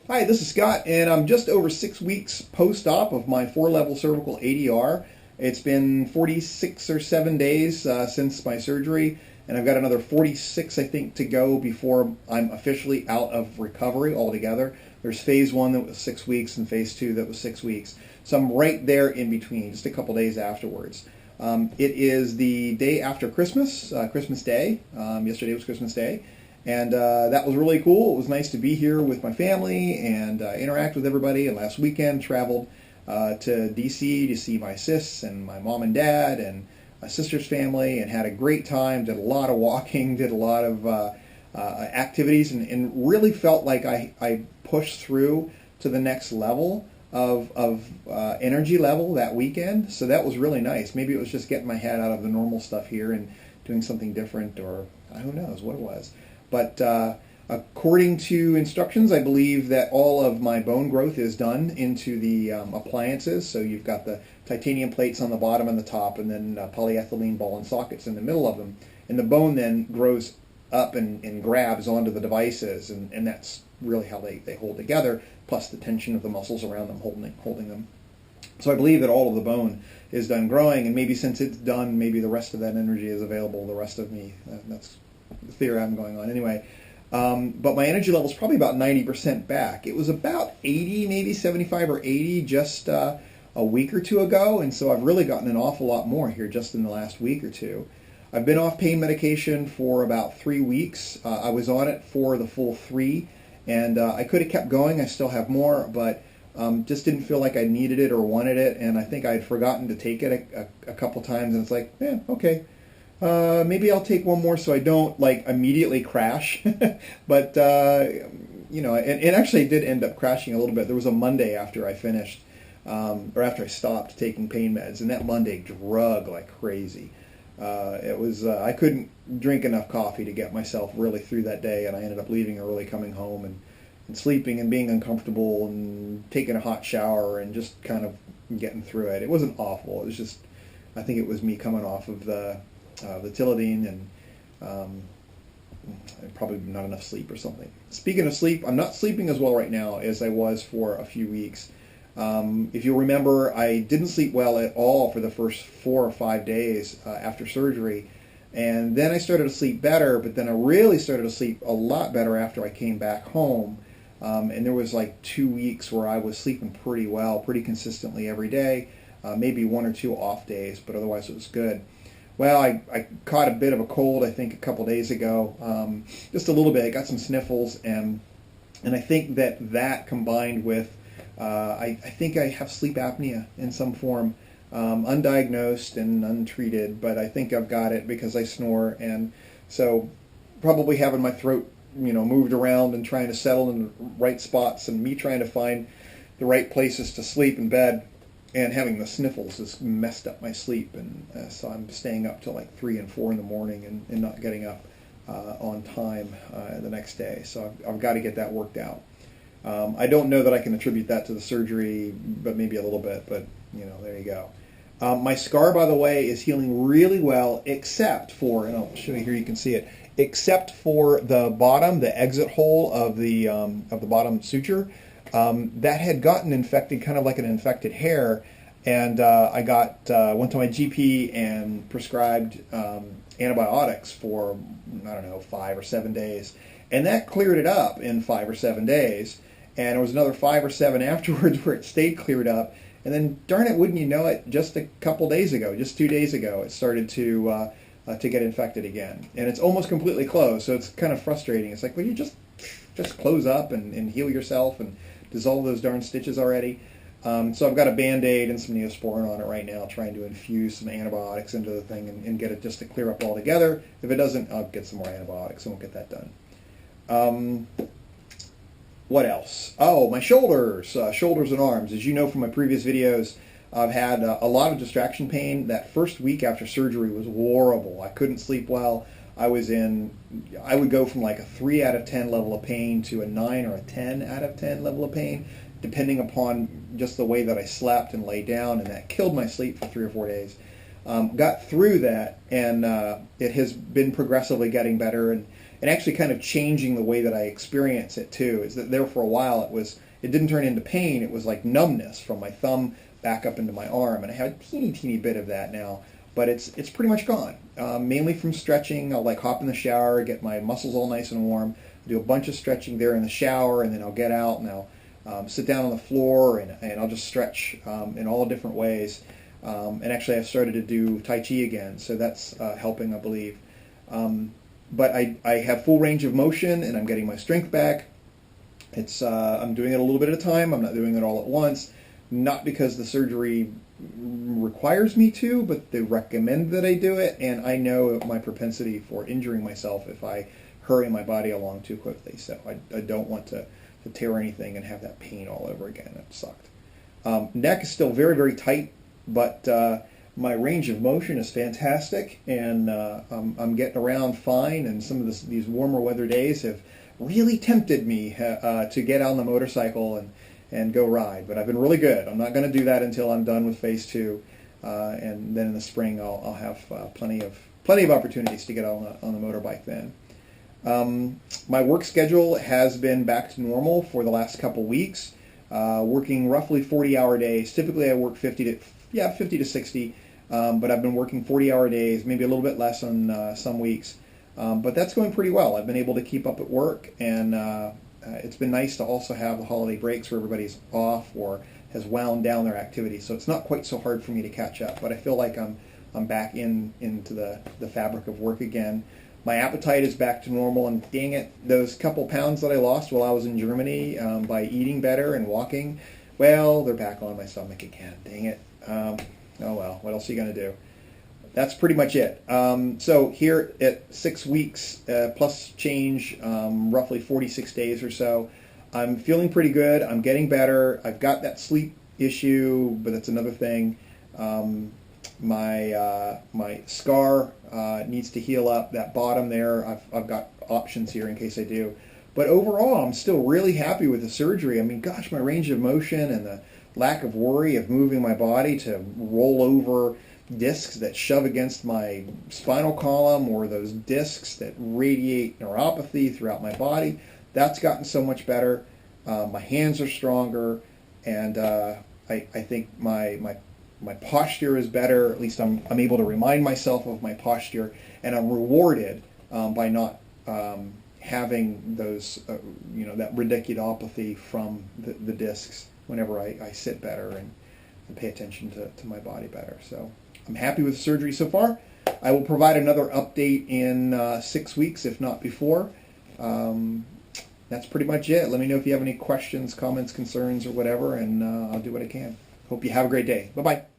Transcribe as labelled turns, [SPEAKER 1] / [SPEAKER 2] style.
[SPEAKER 1] Hi, this is Scott, and I'm just over 6 weeks post-op of my 4-level cervical ADR. It's been 46 or 7 days since my surgery, and I've got another 46, I think, to go before I'm officially out of recovery altogether. There's phase 1 that was 6 weeks and phase 2 that was 6 weeks. So I'm right there in between, just a couple days afterwards. It is the day after Christmas, Christmas Day. Yesterday was Christmas Day. And that was really cool. It was nice to be here with my family and interact with everybody. And last weekend traveled to D.C. to see my sis and my mom and dad and my sister's family, and had a great time. Did a lot of walking, did a lot of activities, and really felt like I pushed through to the next level of energy level that weekend. So that was really nice. Maybe it was just getting my head out of the normal stuff here and doing something different, or who knows what it was. But according to instructions, I believe that all of my bone growth is done into the appliances. So you've got the titanium plates on the bottom and the top, and then polyethylene ball and sockets in the middle of them. And the bone then grows up and grabs onto the devices, and that's really how they hold together, plus the tension of the muscles around them holding them. So I believe that all of the bone is done growing, and maybe since it's done, maybe the rest of that energy is available to the rest of me. That's the theory I'm going on anyway. But my energy level is probably about 90% back. It was about 80, maybe 75 or 80 just a week or two ago, and so I've really gotten an awful lot more here just in the last week or two. I've been off pain medication for about 3 weeks. I was on it for the full 3, and I could have kept going. I still have more, but just didn't feel like I needed it or wanted it, and I think I had forgotten to take it a couple times, and it's like, yeah, okay. Maybe I'll take one more so I don't immediately crash. But it actually did end up crashing a little bit. There was a Monday after I finished, or after I stopped taking pain meds, and that Monday drug like crazy. It was I couldn't drink enough coffee to get myself really through that day, and I ended up leaving early, coming home and sleeping and being uncomfortable and taking a hot shower and just kind of getting through it. It wasn't awful. It was just, I think it was me coming off of the Tilidine and probably not enough sleep or something. Speaking of sleep, I'm not sleeping as well right now as I was for a few weeks. If you'll remember, I didn't sleep well at all for the first 4 or 5 days after surgery, and then I started to sleep better, but then I really started to sleep a lot better after I came back home. And there was like 2 weeks where I was sleeping pretty well, pretty consistently every day, maybe 1 or 2 off days, but otherwise it was good. Well, I caught a bit of a cold, I think, a couple days ago, just a little bit. I got some sniffles, and I think that combined with, I think I have sleep apnea in some form, undiagnosed and untreated, but I think I've got it because I snore, and so probably having my throat, moved around and trying to settle in the right spots, and me trying to find the right places to sleep in bed. And having the sniffles has messed up my sleep, and so I'm staying up till like 3 and 4 in the morning and not getting up on time the next day. So I've got to get that worked out. I don't know that I can attribute that to the surgery, but maybe a little bit, but there you go. My scar, by the way, is healing really well, except for, and I'll show you here, you can see it, except for the bottom, the exit hole of the bottom suture. That had gotten infected, kind of like an infected hair, and I went to my GP and prescribed antibiotics for, 5 or 7 days, and that cleared it up in 5 or 7 days, and there was another 5 or 7 afterwards where it stayed cleared up, and then darn it, wouldn't you know it, just a couple days ago, just 2 days ago, it started to get infected again, and it's almost completely closed, so it's kind of frustrating. It's like, well, you just close up and heal yourself and dissolve those darn stitches already. So I've got a Band-Aid and some Neosporin on it right now, trying to infuse some antibiotics into the thing and get it just to clear up altogether. If it doesn't, I'll get some more antibiotics and we'll get that done. What else? Oh, my shoulders and arms. As you know from my previous videos, I've had a lot of distraction pain. That first week after surgery was horrible. I couldn't sleep well. I would go from like a 3 out of 10 level of pain to a 9 or a 10 out of 10 level of pain, depending upon just the way that I slept and lay down, and that killed my sleep for 3 or 4 days. Got through that, and it has been progressively getting better, and and actually kind of changing the way that I experience it too. Is that there for a while it didn't turn into pain, it was like numbness from my thumb back up into my arm, and I have a teeny bit of that now, but it's pretty much gone. Mainly from stretching. I'll like hop in the shower, get my muscles all nice and warm, do a bunch of stretching there in the shower, and then I'll get out and I'll sit down on the floor and I'll just stretch in all different ways. And actually I've started to do Tai Chi again, so that's helping, I believe. But I have full range of motion, and I'm getting my strength back. I'm doing it a little bit at a time. I'm not doing it all at once. Not because the surgery requires me to, but they recommend that I do it, and I know my propensity for injuring myself if I hurry my body along too quickly. So I don't want to tear anything and have that pain all over again. It sucked. Neck is still very, very tight, but my range of motion is fantastic, and I'm getting around fine, and some of these warmer weather days have really tempted me to get on the motorcycle and go ride, but I've been really good. I'm not going to do that until I'm done with phase 2, and then in the spring I'll have plenty of opportunities to get on the motorbike then. My work schedule has been back to normal for the last couple weeks, working roughly 40-hour days. Typically I work 50 to 60, but I've been working 40-hour days, maybe a little bit less on some weeks, but that's going pretty well. I've been able to keep up at work, and it's been nice to also have the holiday breaks where everybody's off or has wound down their activities, so it's not quite so hard for me to catch up, but I feel like I'm back into the fabric of work again. My appetite is back to normal, and dang it, those couple pounds that I lost while I was in Germany by eating better and walking, well, they're back on my stomach again. Dang it. Oh well, what else are you going to do? That's pretty much it. So here at 6 weeks plus change, roughly 46 days or so, I'm feeling pretty good. I'm getting better. I've got that sleep issue, but that's another thing. My scar needs to heal up. That bottom there, I've got options here in case I do. But overall, I'm still really happy with the surgery. I mean, gosh, my range of motion and the lack of worry of moving my body to roll over discs that shove against my spinal column, or those discs that radiate neuropathy throughout my body, that's gotten so much better. My hands are stronger, and I think my posture is better. At least I'm able to remind myself of my posture, and I'm rewarded by not having those that radiculopathy from the discs whenever I sit better and pay attention to my body better. So I'm happy with the surgery so far. I will provide another update in 6 weeks, if not before. That's pretty much it. Let me know if you have any questions, comments, concerns, or whatever, and I'll do what I can. Hope you have a great day. Bye-bye.